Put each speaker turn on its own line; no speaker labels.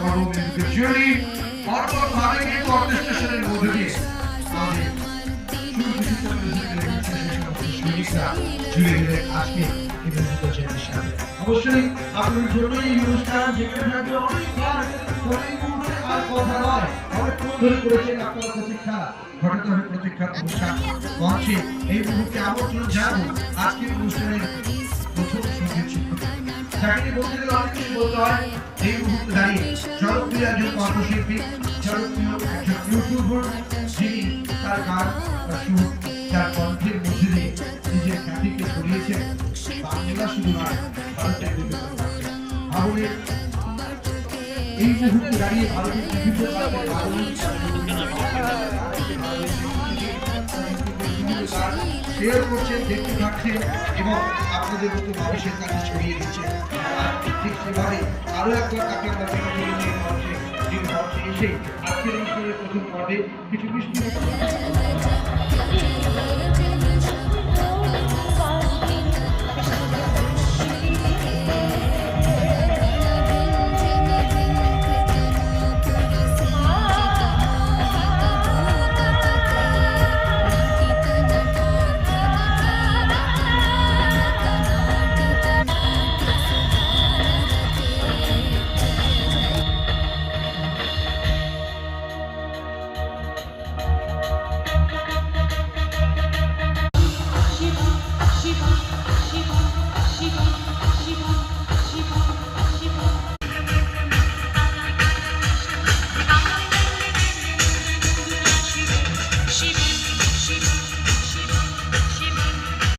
কর্মবিরতির জুড়ি অর্থভাবে কিন্তু অর্কেস্ট্রেশনের মধ্যে দিয়ে আমাদের জুড়ে দিলেন আজকে অবশ্যই আপনার জন্য এই অনুষ্ঠান যেখানে থাকবে অনেকবার আর কথা নয় অনেকক্ষণ ধরে করেছেন আপনারা প্রতীক্ষা ঘটাতে হবে প্রতীক্ষার অনুষ্ঠান মঞ্চে এই মুহূর্তে আমন্ত্রণ জানাবো আজকের অনুষ্ঠানের প্রথম সঙ্গীত শিল্পী যাকে বলতে গেলে অনেক কিছু বলতে হয় এই মুহূর্তে দাঁড়িয়ে জনপ্রিয় একজন কণ্ঠশিল্পী জনপ্রিয় একজন ইউটিউবার যিনি তার গান বা সুর তার কণ্ঠের মধ্যে দিয়ে নিজের খ্যাতিকে ছড়িয়েছেন বাংলা শুধু নয় ভারতের বিভিন্ন ভারতের এই মুহূর্তে দাঁড়িয়ে ভারতের বিভিন্ন শেয়ার করছেন দেখতে থাকছেন এবং আপনাদের মতো মানুষের কাছে ছড়িয়ে দিচ্ছেন ঠিক সেভাবে আরো একবার তাকে আমরা এসে আজকের অনুষ্ঠানের প্রথম পর্বে কিছু মিষ্টি